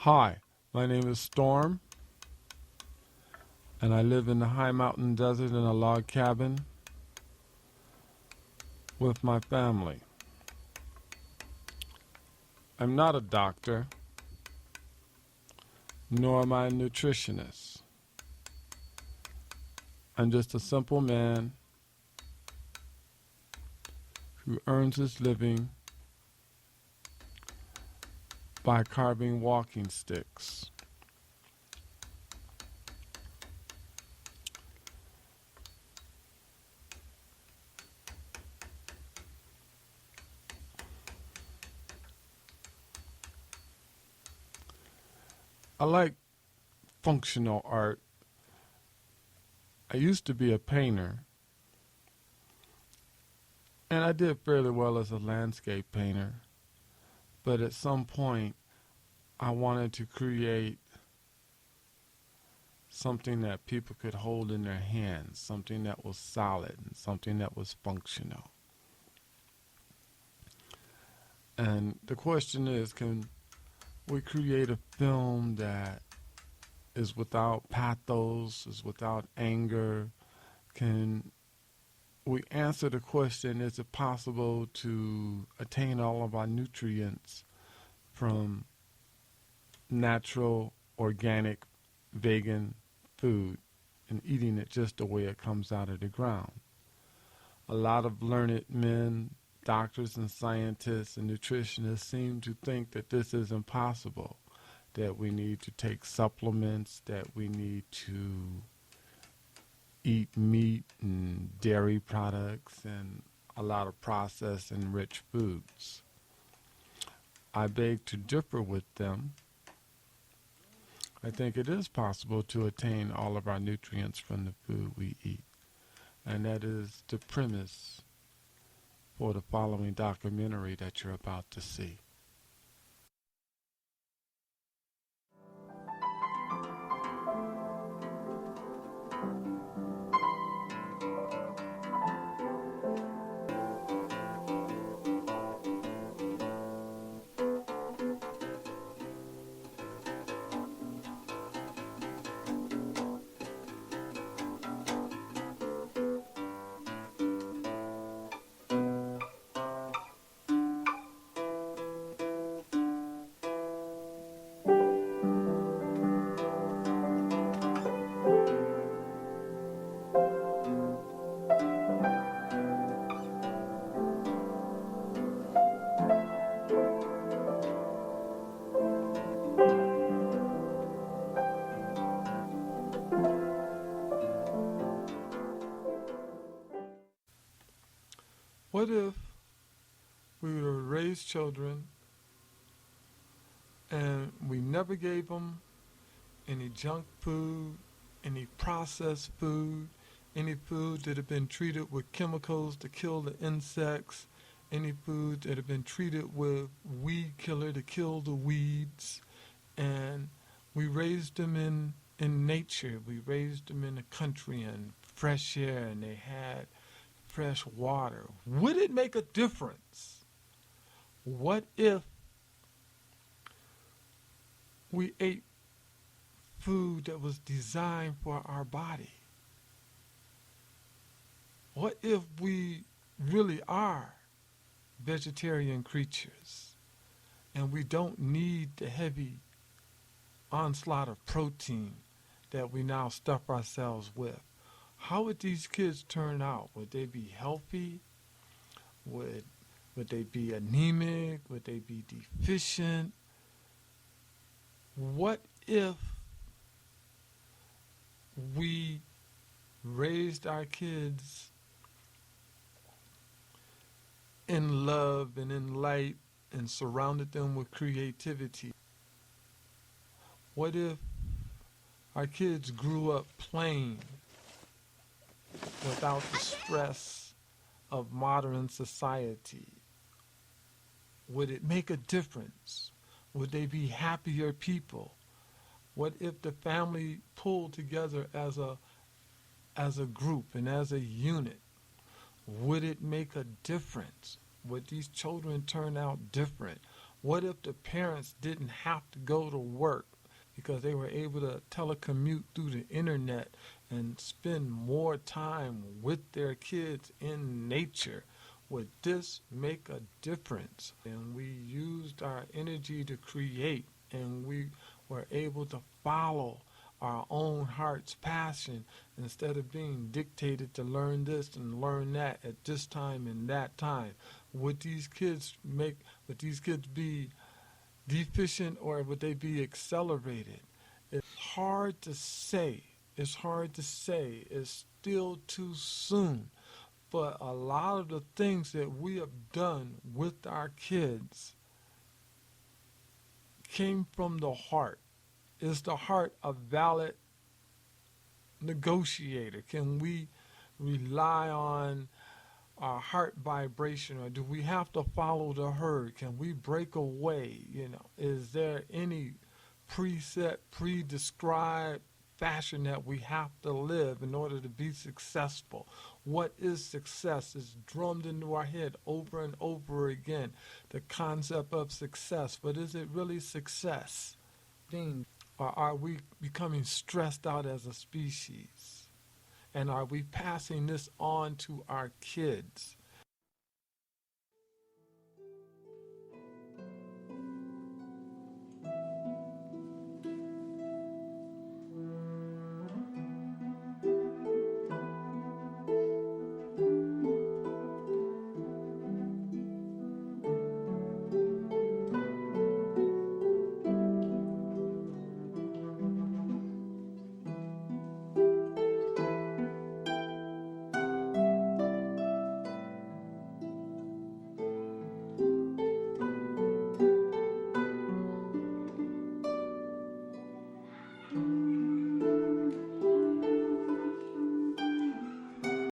Hi, my name is Storm, and I live in the high mountain desert in a log cabin with my family. I'm not a doctor, nor am I a nutritionist. I'm just a simple man who earns his living by carving walking sticks. I like functional art. I used to be a painter, and I did fairly well as a landscape painter. But at some point, I wanted to create something that people could hold in their hands, something that was solid and something that was functional. And the question is, can we create a film that is without pathos, is without anger? Can we answer the question, is it possible to attain all of our nutrients from natural, organic, vegan food and eating it just the way it comes out of the ground? A lot of learned men, doctors and scientists and nutritionists seem to think that this is impossible, that we need to take supplements, that we need to eat meat and dairy products and a lot of processed and rich foods. I beg to differ with them. I think it is possible to attain all of our nutrients from the food we eat. And that is the premise for the following documentary that you're about to see. What if we were to raise children and we never gave them any junk food, any processed food, any food that had been treated with chemicals to kill the insects, any food that had been treated with weed killer to kill the weeds, and we raised them in nature. We raised them in the country and fresh air, and they had fresh water. Would it make a difference? What if we ate food that was designed for our body? What if we really are vegetarian creatures and we don't need the heavy onslaught of protein that we now stuff ourselves with? How would these kids turn out? Would they be healthy? Would they be anemic? Would they be deficient? What if we raised our kids in love and in light and surrounded them with creativity? What if our kids grew up playing without the stress of modern society? Would it make a difference? Would they be happier people? What if the family pulled together as a group and as a unit? Would it make a difference? Would these children turn out different? What if the parents didn't have to go to work because they were able to telecommute through the internet and spend more time with their kids in nature? Would this make a difference? And we used our energy to create, and we were able to follow our own heart's passion instead of being dictated to learn this and learn that at this time and that time. Would these kids make would these kids be deficient, or would they be accelerated? It's hard to say. It's hard to say. It's still too soon. But a lot of the things that we have done with our kids came from the heart. Is the heart a valid negotiator? Can we rely on our heart vibration, or do we have to follow the herd? Can we break away? Is there any preset, pre-described fashion that we have to live in order to be successful? What is success? Is drummed into our head over and over again, the concept of success. But is it really success? Or are we becoming stressed out as a species? And are we passing this on to our kids?